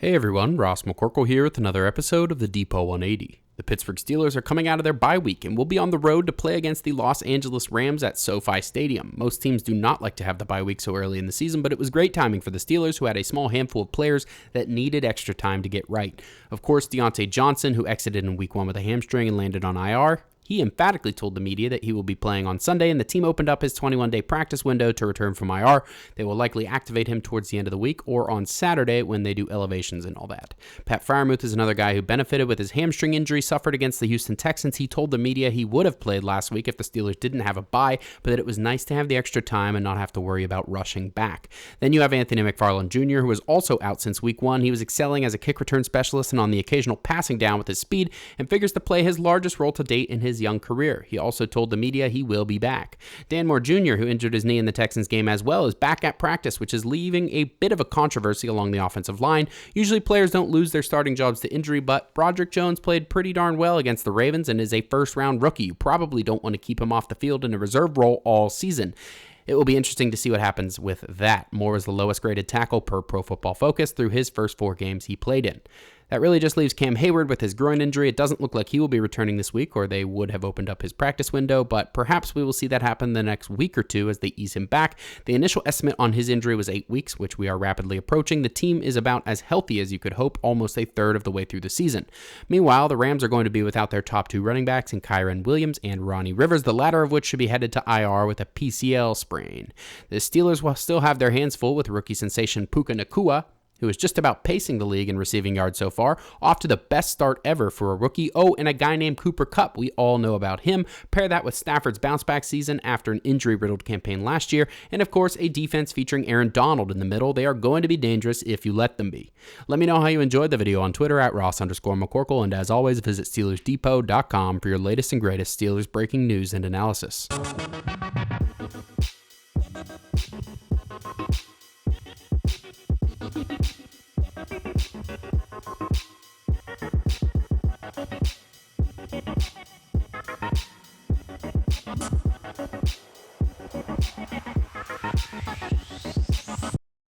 Hey everyone, Ross McCorkle here with another episode of the Depot 180. The Pittsburgh Steelers are coming out of their bye week and will be on the road to play against the Los Angeles Rams at SoFi Stadium. Most teams do not like to have the bye week so early in the season, but it was great timing for the Steelers, who had a small handful of players that needed extra time to get right. Of course, Deontay Johnson, who exited in week 1 with a hamstring and landed on IR, he emphatically told the media that he will be playing on Sunday, and the team opened up his 21-day practice window to return from IR. They will likely activate him towards the end of the week or on Saturday when they do elevations and all that. Pat Freiermuth is another guy who benefited with his hamstring injury suffered against the Houston Texans. He told the media he would have played last week if the Steelers didn't have a bye, but that it was nice to have the extra time and not have to worry about rushing back. Then you have Anthony McFarland Jr., who is also out since week 1. He was excelling as a kick return specialist and on the occasional passing down with his speed, and figures to play his largest role to date in his young career. He also told the media he will be back. Dan Moore Jr., who injured his knee in the Texans game as well, is back at practice, which is leaving a bit of a controversy along the offensive line. Usually players don't lose their starting jobs to injury, but Broderick Jones played pretty darn well against the Ravens and is a first-round rookie. You probably don't want to keep him off the field in a reserve role all season. It will be interesting to see what happens with that. Moore is the lowest graded tackle per Pro Football Focus through his first 4 games he played in. That really just leaves Cam Hayward with his groin injury. It doesn't look like he will be returning this week, or they would have opened up his practice window, but perhaps we will see that happen the next week or two as they ease him back. The initial estimate on his injury was 8 weeks, which we are rapidly approaching. The team is about as healthy as you could hope, almost a third of the way through the season. Meanwhile, the Rams are going to be without their top 2 running backs in Kyren Williams and Ronnie Rivers, the latter of which should be headed to IR with a PCL sprain. The Steelers will still have their hands full with rookie sensation Puka Nacua, who is just about pacing the league in receiving yards so far, off to the best start ever for a rookie. Oh, and a guy named Cooper Kupp, we all know about him. Pair that with Stafford's bounce-back season after an injury-riddled campaign last year, and of course, a defense featuring Aaron Donald in the middle. They are going to be dangerous if you let them be. Let me know how you enjoyed the video on Twitter at Ross_McCorkle, and as always, visit SteelersDepot.com for your latest and greatest Steelers breaking news and analysis.